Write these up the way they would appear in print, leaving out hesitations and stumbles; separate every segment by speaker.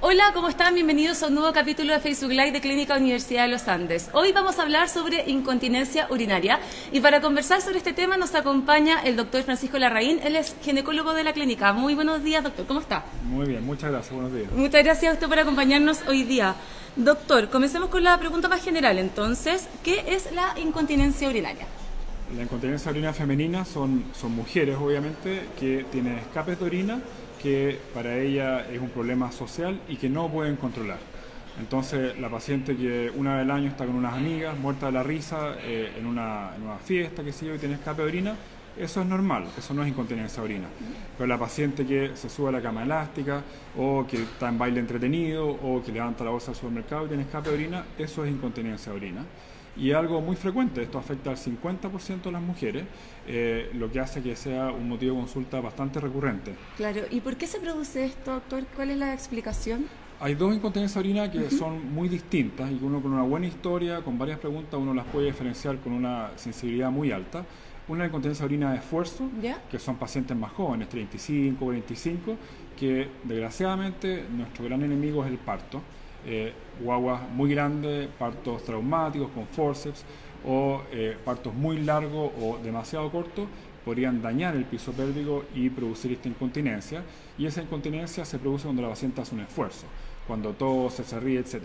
Speaker 1: Hola, ¿cómo están? Bienvenidos a un nuevo capítulo de Facebook Live de Clínica Universidad de los Andes. Hoy vamos a hablar sobre incontinencia urinaria y para conversar sobre este tema nos acompaña el doctor Francisco Larraín. Él es ginecólogo de la clínica. Muy buenos días, doctor. ¿Cómo está?
Speaker 2: Muy bien, muchas gracias. Buenos días.
Speaker 1: Muchas gracias a usted por acompañarnos hoy día. Doctor, comencemos con la pregunta más general. Entonces, ¿qué es la incontinencia urinaria?
Speaker 2: La incontinencia urinaria femenina son mujeres, obviamente, que tienen escapes de orina que para ella es un problema social y que no pueden controlar. Entonces, la paciente que una vez al año está con unas amigas, muerta de la risa, en una fiesta, qué sé yo, y tiene escape de orina, eso es normal, eso no es incontinencia de orina. Pero la paciente que se sube a la cama elástica, o que está en baile entretenido, o que levanta la bolsa del supermercado y tiene escape de orina, eso es incontinencia de orina. Y es algo muy frecuente, esto afecta al 50% de las mujeres, lo que hace que sea un motivo de consulta bastante recurrente.
Speaker 1: Claro, ¿y por qué se produce esto, doctor? ¿Cuál es la explicación?
Speaker 2: Hay dos incontinencias de orina que son muy distintas y que uno con una buena historia, con varias preguntas, uno las puede diferenciar con una sensibilidad muy alta. Una incontinencia de orina de esfuerzo,
Speaker 1: ¿Ya?
Speaker 2: que son pacientes más jóvenes, 35, 45, que desgraciadamente nuestro gran enemigo es el parto. Guaguas muy grandes, partos traumáticos con forceps o partos muy largos o demasiado cortos podrían dañar el piso pélvico y producir esta incontinencia, y esa incontinencia se produce cuando la paciente hace un esfuerzo, cuando tose, se ríe, etc.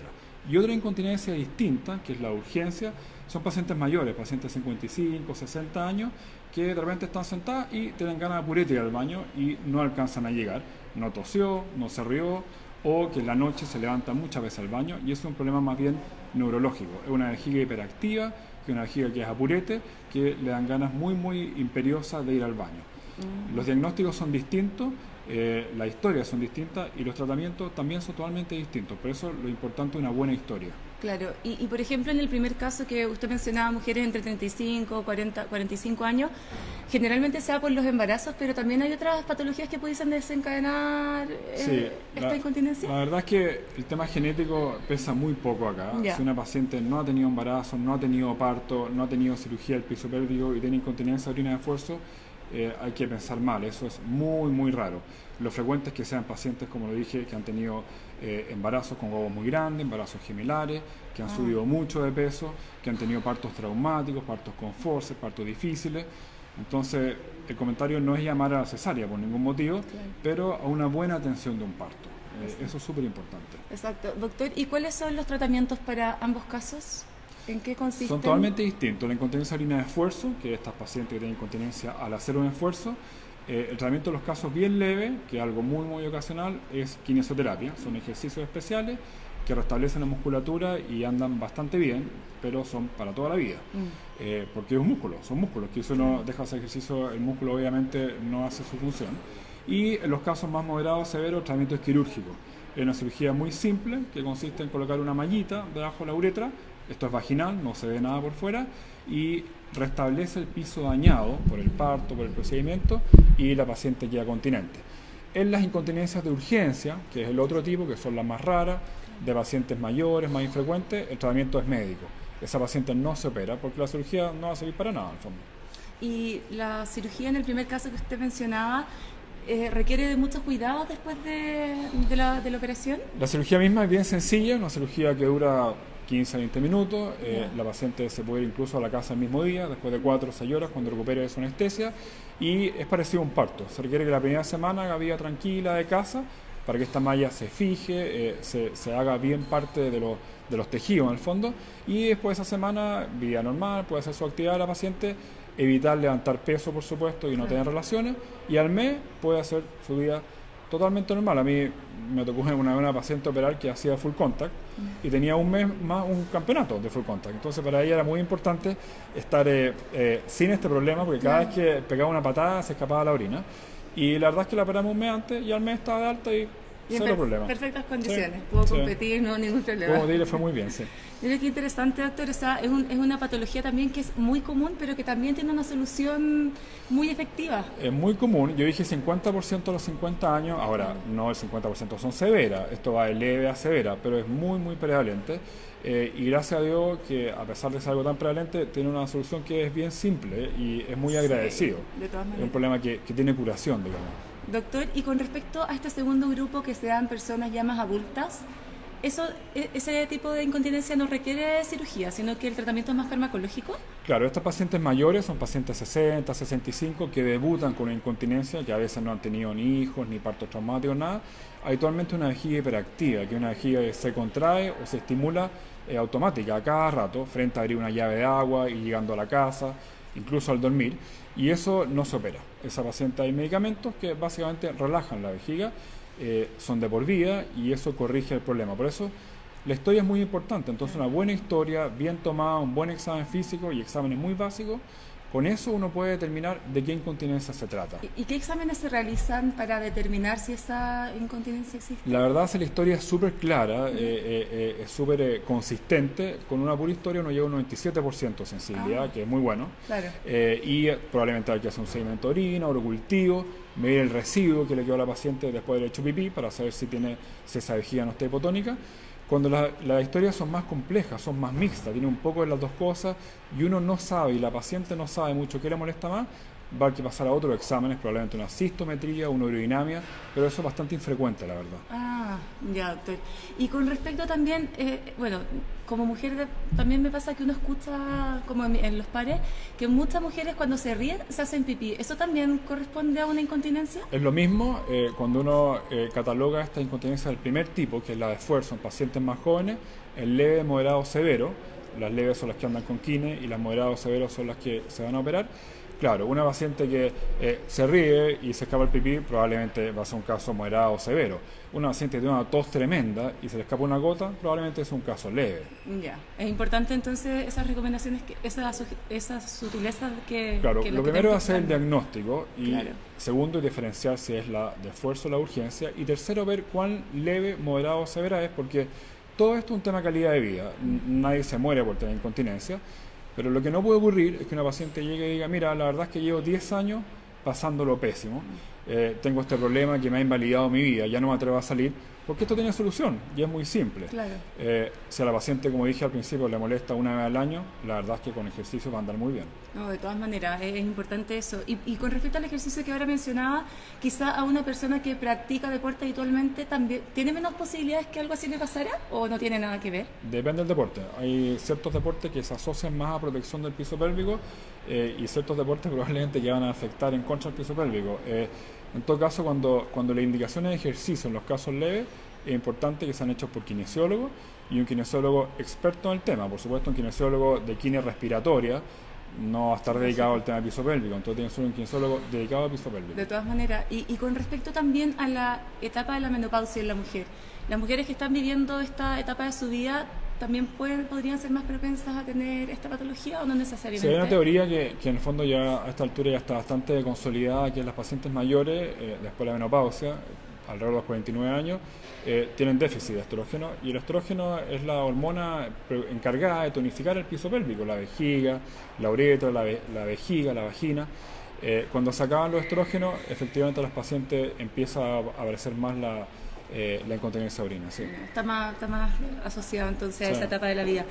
Speaker 2: Y otra incontinencia distinta, que es la urgencia, son pacientes mayores, pacientes de 55, 60 años, que de repente están sentadas y tienen ganas de purete ir al baño y no alcanzan a llegar. No tosió, no se rió, o que en la noche se levanta muchas veces al baño, y eso es un problema más bien neurológico. Es una vejiga hiperactiva, que es una vejiga que es apurete, que le dan ganas muy imperiosas de ir al baño. Los diagnósticos son distintos, las historias son distintas y los tratamientos también son totalmente distintos. Por eso lo importante es una buena historia.
Speaker 1: Claro, y por ejemplo en el primer caso que usted mencionaba, mujeres entre 35, 40, 45 años, generalmente se da por los embarazos, pero también hay otras patologías que pudiesen desencadenar esta incontinencia.
Speaker 2: La verdad es que el tema genético pesa muy poco acá.
Speaker 1: Ya.
Speaker 2: Si una paciente no ha tenido embarazo, no ha tenido parto, no ha tenido cirugía del piso pélvico y tiene incontinencia de orina de esfuerzo, hay que pensar mal, eso es muy raro. Lo frecuente es que sean pacientes, como lo dije, que han tenido embarazos con huevos muy grandes, embarazos gemelares, que han subido mucho de peso, que han tenido partos traumáticos, partos con forceps, partos difíciles. Entonces, el comentario no es llamar a la cesárea por ningún motivo,
Speaker 1: Claro.
Speaker 2: pero a una buena atención de un parto. Eso es súper importante.
Speaker 1: Exacto. Doctor, ¿y cuáles son los tratamientos para ambos casos? ¿En qué consisten?
Speaker 2: Son totalmente distintos. La incontinencia de orina de esfuerzo, que estas pacientes que tienen incontinencia al hacer un esfuerzo, el tratamiento de los casos bien leves, que es algo muy ocasional, es kinesioterapia. Son ejercicios especiales que restablecen la musculatura y andan bastante bien, pero son para toda la vida. Porque es un músculo, son músculos, que si uno deja ese ejercicio, el músculo obviamente no hace su función. Y en los casos más moderados, severos, el tratamiento es quirúrgico. Es una cirugía muy simple, que consiste en colocar una mallita debajo de la uretra. Esto es vaginal, no se ve nada por fuera, y restablece el piso dañado por el parto, por el procedimiento, y la paciente queda continente. En las incontinencias de urgencia, que es el otro tipo, que son las más raras, de pacientes mayores, más infrecuentes, el tratamiento es médico. Esa paciente no se opera porque la cirugía no va a servir para nada, en el fondo.
Speaker 1: Y la cirugía en el primer caso que usted mencionaba, ¿requiere de muchos cuidados después de la operación?
Speaker 2: La cirugía misma es bien sencilla, una cirugía que dura 15 a 20 minutos, la paciente se puede ir incluso a la casa el mismo día, después de 4 o 6 horas, cuando recupere de su anestesia, y es parecido a un parto. Se requiere que la primera semana haga vida tranquila de casa, para que esta malla se fije, se haga bien parte de los tejidos en el fondo, y después de esa semana, vida normal, puede hacer su actividad la paciente, evitar levantar peso, por supuesto, y no tener relaciones, y al mes puede hacer su vida totalmente normal. A mí me tocó una paciente operar que hacía full contact y tenía un mes más un campeonato de full contact. Entonces para ella era muy importante estar sin este problema, porque cada vez que pegaba una patada se escapaba la orina. Y la verdad es que la operamos un mes antes y al mes estaba de alta y cero problema.
Speaker 1: Perfectas condiciones, pudo competir, no ningún problema.
Speaker 2: Como te le fue muy bien, sí.
Speaker 1: Mira qué interesante, doctor. O sea, es una patología también que es muy común, pero que también tiene una solución muy efectiva.
Speaker 2: Es muy común, yo dije 50% a los 50 años, ahora no el 50% son severas, esto va de leve a severa, pero es muy prevalente. Y gracias a Dios que a pesar de ser algo tan prevalente, tiene una solución que es bien simple y es muy agradecido.
Speaker 1: De todas maneras.
Speaker 2: Es un problema que tiene curación, digamos.
Speaker 1: Doctor, y con respecto a este segundo grupo que se dan personas ya más adultas, ese tipo de incontinencia no requiere cirugía, sino que el tratamiento es más farmacológico.
Speaker 2: Claro, estos pacientes mayores son pacientes 60, 65 que debutan con una incontinencia, que a veces no han tenido ni hijos, ni partos traumáticos, nada. Habitualmente una vejiga hiperactiva, que es una vejiga que se contrae o se estimula automática a cada rato, frente a abrir una llave de agua y llegando a la casa, incluso al dormir, y eso no se opera. Esa paciente hay medicamentos que básicamente relajan la vejiga, son de por vida y eso corrige el problema. Por eso la historia es muy importante. Entonces una buena historia, bien tomada, un buen examen físico y exámenes muy básicos, con eso uno puede determinar de qué incontinencia se trata.
Speaker 1: ¿Y qué exámenes se realizan para determinar si esa incontinencia existe?
Speaker 2: La verdad es que la historia es súper clara, es súper consistente. Con una pura historia uno llega a un 97% de sensibilidad, que es muy bueno.
Speaker 1: Claro.
Speaker 2: Y probablemente hay que hacer un seguimiento de orina, orocultivo, medir el residuo que le quedó a la paciente después del hecho pipí para saber si esa vejiga no está hipotónica. Cuando las historias son más complejas, son más mixtas, tienen un poco de las dos cosas y uno no sabe y la paciente no sabe mucho qué le molesta más, va a haber que pasar a otros exámenes, probablemente una cistometría, una urodinamia, pero eso es bastante infrecuente, la verdad.
Speaker 1: Ah, ya, doctor. Y con respecto también, bueno, como mujer también me pasa que uno escucha, como en los pares, que muchas mujeres cuando se ríen se hacen pipí. ¿Eso también corresponde a una incontinencia?
Speaker 2: Es lo mismo cuando uno cataloga esta incontinencia del primer tipo, que es la de esfuerzo en pacientes más jóvenes, el leve, moderado, severo. Las leves son las que andan con kine y las moderados severos son las que se van a operar. Claro, una paciente que se ríe y se escapa el pipí probablemente va a ser un caso moderado o severo. Una paciente que tiene una tos tremenda y se le escapa una gota probablemente es un caso leve.
Speaker 1: Ya, es importante entonces esas recomendaciones, esas sutilezas que...
Speaker 2: Claro,
Speaker 1: que
Speaker 2: lo primero es hacer el
Speaker 1: explicando.
Speaker 2: diagnóstico y
Speaker 1: Claro.
Speaker 2: segundo, diferenciar si es la de esfuerzo o la urgencia y tercero, ver cuán leve, moderado o severa es, porque todo esto es un tema de calidad de vida. Nadie se muere por tener incontinencia. Pero lo que no puede ocurrir es que una paciente llegue y diga, mira, la verdad es que llevo 10 años pasándolo pésimo, tengo este problema que me ha invalidado mi vida, ya no me atrevo a salir, porque esto tiene solución y es muy simple.
Speaker 1: Claro.
Speaker 2: Si a la paciente, como dije al principio, le molesta una vez al año, la verdad es que con ejercicio va a andar muy bien.
Speaker 1: No, de todas maneras, es importante eso. Y con respecto al ejercicio que ahora mencionaba, quizá a una persona que practica deporte habitualmente también tiene menos posibilidades que algo así le pasara, o no tiene nada que ver.
Speaker 2: Depende del deporte. Hay ciertos deportes que se asocian más a protección del piso pélvico y ciertos deportes probablemente que van a afectar en contra del piso pélvico. En todo caso, cuando las indicaciones de ejercicio en los casos leves, es importante que sean hechos por kinesiólogos y un kinesiólogo experto en el tema. Por supuesto, un kinesiólogo de kine respiratoria no va a estar dedicado al tema del piso pélvico, entonces tiene que ser un kinesiólogo dedicado al piso pélvico.
Speaker 1: De todas maneras, y con respecto también a la etapa de la menopausia en la mujer, las mujeres que están viviendo esta etapa de su vida también podrían ser más propensas a tener esta patología o no necesariamente.
Speaker 2: Sí, hay una teoría que en el fondo ya a esta altura ya está bastante consolidada, que las pacientes mayores, después de la menopausia, alrededor de los 49 años, tienen déficit de estrógeno y el estrógeno es la hormona encargada de tonificar el piso pélvico, la vejiga, la uretra, la vejiga, la vagina. Cuando se acaban los estrógenos, efectivamente a los pacientes empieza a aparecer más la incontinencia de orina. Sí.
Speaker 1: Está más asociado entonces a
Speaker 2: Sí.
Speaker 1: esa etapa de la vida.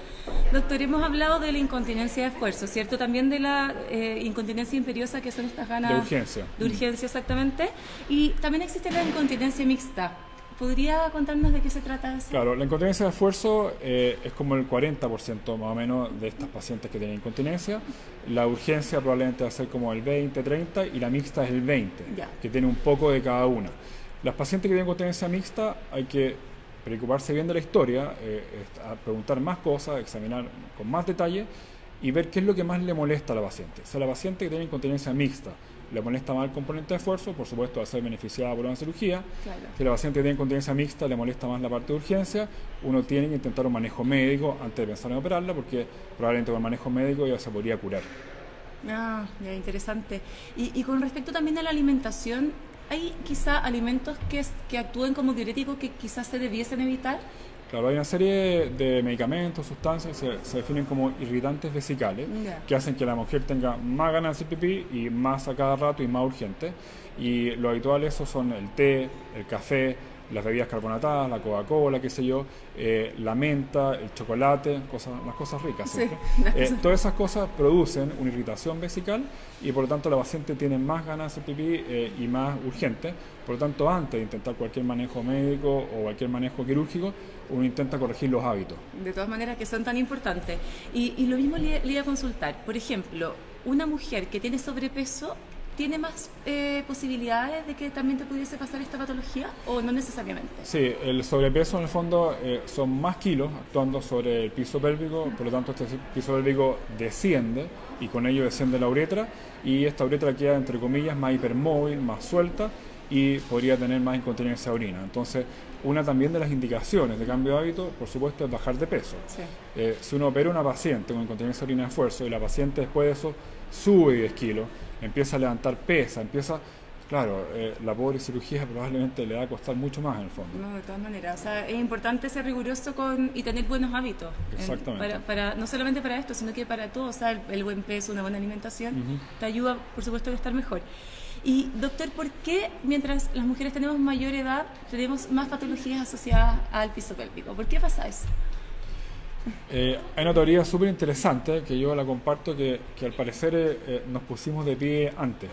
Speaker 1: Doctor, hemos hablado de la incontinencia de esfuerzo, ¿cierto? También de la incontinencia imperiosa, que son estas ganas...
Speaker 2: De urgencia.
Speaker 1: De urgencia, exactamente. Y también existe la incontinencia mixta. ¿Podría contarnos de qué se trata eso?
Speaker 2: Claro, la incontinencia de esfuerzo es como el 40% más o menos de estas pacientes que tienen incontinencia. La urgencia probablemente va a ser como el 20-30 y la mixta es el 20%,
Speaker 1: Ya.
Speaker 2: que tiene un poco de cada una. Las pacientes que tienen incontinencia mixta hay que preocuparse bien de la historia, preguntar más cosas, examinar con más detalle y ver qué es lo que más le molesta a la paciente. Si a la paciente que tiene incontinencia mixta le molesta más el componente de esfuerzo, por supuesto va a ser beneficiada por una cirugía.
Speaker 1: Claro.
Speaker 2: Si la paciente que tiene incontinencia mixta le molesta más la parte de urgencia, uno tiene que intentar un manejo médico antes de pensar en operarla, porque probablemente con el manejo médico ya se podría curar.
Speaker 1: Ah, ya, interesante. Y con respecto también a la alimentación, ¿hay quizá alimentos que actúen como diuréticos que quizás se debiesen evitar?
Speaker 2: Claro, hay una serie de medicamentos, sustancias que se definen como irritantes vesicales,
Speaker 1: Ya.
Speaker 2: que hacen que la mujer tenga más ganas de hacer pipí y más a cada rato y más urgente. Y lo habitual esos son el té, el café, las bebidas carbonatadas, la Coca-Cola, qué sé yo, la menta, el chocolate, las cosas ricas, ¿cierto? Sí, todas esas cosas producen una irritación vesical y por lo tanto la paciente tiene más ganas de hacer pipí y más urgente. Por lo tanto, antes de intentar cualquier manejo médico o cualquier manejo quirúrgico, uno intenta corregir los hábitos.
Speaker 1: De todas maneras, que son tan importantes. Y lo mismo le iba a consultar. Por ejemplo, una mujer que tiene sobrepeso, ¿tiene más posibilidades de que también te pudiese pasar esta patología o no necesariamente?
Speaker 2: Sí, el sobrepeso en el fondo son más kilos actuando sobre el piso pélvico, por lo tanto este piso pélvico desciende y con ello desciende la uretra y esta uretra queda entre comillas más hipermóvil, más suelta y podría tener más incontinencia de orina. Entonces, una también de las indicaciones de cambio de hábito, por supuesto, es bajar de peso. Sí. Si uno opera a una paciente con incontinencia de orina de esfuerzo y la paciente después de eso sube 10 kilos, empieza a levantar pesa, claro, la pobre cirugía probablemente le va a costar mucho más en el fondo.
Speaker 1: No, de todas maneras, o sea, es importante ser riguroso y tener buenos hábitos.
Speaker 2: Exactamente.
Speaker 1: No solamente para esto, sino que para todo, o sea, el buen peso, una buena alimentación, te ayuda, por supuesto, a estar mejor. Y, doctor, ¿por qué mientras las mujeres tenemos mayor edad, tenemos más patologías asociadas al piso pélvico? ¿Por qué pasa eso?
Speaker 2: Hay una teoría súper interesante que yo la comparto, que al parecer nos pusimos de pie antes.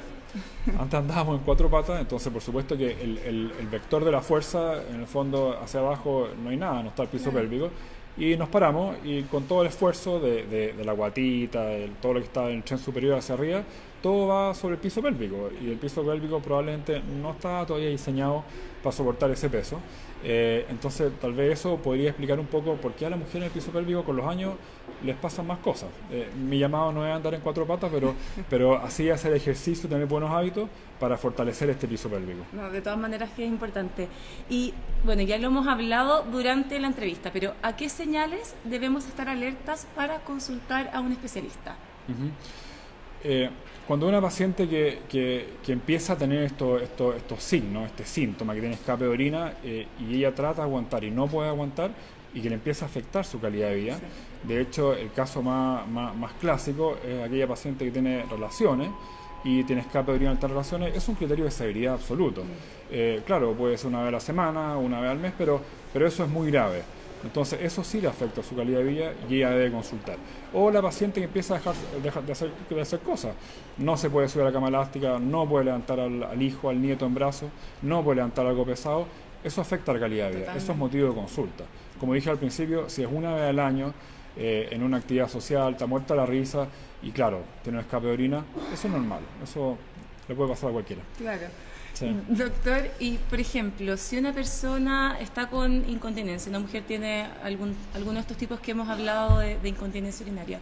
Speaker 2: Antes andábamos en 4 patas, entonces por supuesto que el vector de la fuerza, en el fondo hacia abajo no hay nada, no está el piso pélvico, y nos paramos y con todo el esfuerzo de la guatita, todo lo que está en el tren superior hacia arriba, todo va sobre el piso pélvico y el piso pélvico probablemente no está todavía diseñado para soportar ese peso. Entonces tal vez eso podría explicar un poco por qué a la mujer en el piso pélvico con los años les pasan más cosas. Mi llamado no es andar en 4 patas, pero así hacer ejercicio, tener buenos hábitos para fortalecer este piso pélvico.
Speaker 1: No, de todas maneras que es importante. Y bueno, ya lo hemos hablado durante la entrevista, pero ¿a qué señales debemos estar alertas para consultar a un especialista?
Speaker 2: Cuando una paciente que empieza a tener estos signos, este síntoma que tiene escape de orina y ella trata de aguantar y no puede aguantar y que le empieza a afectar su calidad de vida. Sí. De hecho, el caso más clásico es aquella paciente que tiene relaciones y tiene escape de orina en estas relaciones. Es un criterio de severidad absoluto. Claro, puede ser una vez a la semana, una vez al mes, pero eso es muy grave. Entonces eso sí le afecta a su calidad de vida y ella debe consultar. O la paciente que empieza a dejar de hacer cosas. No se puede subir a la cama elástica, no puede levantar al hijo, al nieto en brazos, no puede levantar algo pesado. Eso afecta a la calidad de vida. Totalmente. Eso es motivo de consulta. Como dije al principio, si es una vez al año en una actividad social, está muerta la risa y claro, tiene un escape de orina, eso es normal. Eso le puede pasar a cualquiera.
Speaker 1: Claro. Sí. Doctor, y por ejemplo, si una persona está con incontinencia, una mujer tiene alguno de estos tipos que hemos hablado de incontinencia urinaria,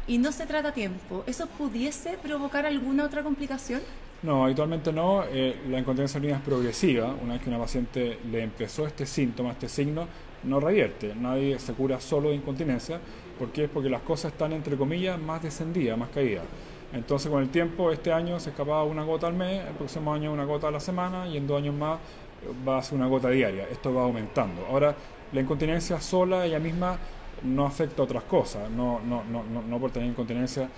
Speaker 1: y no se trata a tiempo, ¿eso pudiese provocar alguna otra complicación?
Speaker 2: No, habitualmente no. La incontinencia urinaria es progresiva. Una vez que una paciente le empezó este síntoma, este signo, no revierte. Nadie se cura solo de incontinencia. ¿Por qué? Porque las cosas están, entre comillas, más descendidas, más caídas. Entonces, con el tiempo, este año se escapaba una gota al mes, el próximo año una gota a la semana y en 2 años más va a ser una gota diaria. Esto va aumentando. Ahora, la incontinencia sola, ella misma, no afecta a otras cosas. No por tener incontinencia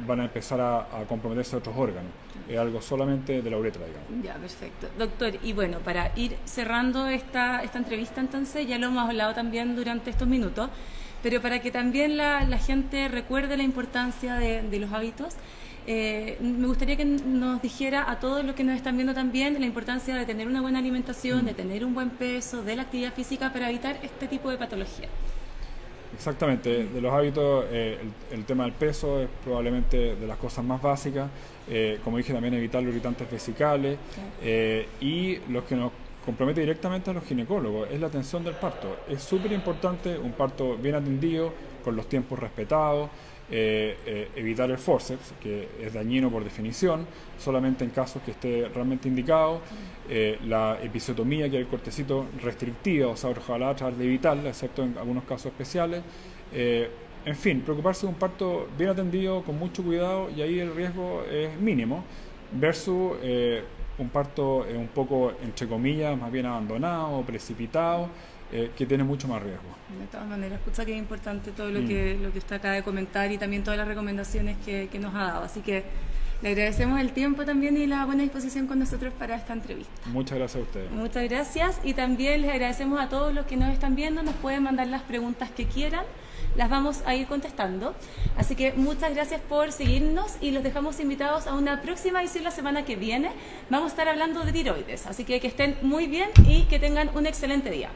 Speaker 2: van a empezar a comprometerse otros órganos. Es algo solamente de la uretra, digamos.
Speaker 1: Ya, perfecto. Doctor, y bueno, para ir cerrando esta entrevista, entonces, ya lo hemos hablado también durante estos minutos, pero para que también la gente recuerde la importancia de los hábitos, me gustaría que nos dijera a todos los que nos están viendo también la importancia de tener una buena alimentación, de tener un buen peso, de la actividad física para evitar este tipo de patología.
Speaker 2: Exactamente, de los hábitos, el tema del peso es probablemente de las cosas más básicas, como dije también evitar los irritantes vesicales, y los que nos compromete directamente a los ginecólogos es la atención del parto. Es súper importante un parto bien atendido, con los tiempos respetados, evitar el forceps, que es dañino por definición, solamente en casos que esté realmente indicado, la episiotomía, que es el cortecito restrictiva, o sea, ojalá tratar de evitarla, excepto en algunos casos especiales. En fin, preocuparse de un parto bien atendido, con mucho cuidado, y ahí el riesgo es mínimo, versus un parto un poco, entre comillas, más bien abandonado, precipitado, que tiene mucho más riesgo.
Speaker 1: De todas maneras, escucha que es importante todo lo que usted acaba de comentar y también todas las recomendaciones que nos ha dado. Así que Le agradecemos el tiempo también y la buena disposición con nosotros para esta entrevista.
Speaker 2: Muchas gracias a ustedes.
Speaker 1: Muchas gracias y también les agradecemos a todos los que nos están viendo, nos pueden mandar las preguntas que quieran, las vamos a ir contestando. Así que muchas gracias por seguirnos y los dejamos invitados a una próxima edición la semana que viene. Vamos a estar hablando de tiroides, así que estén muy bien y que tengan un excelente día.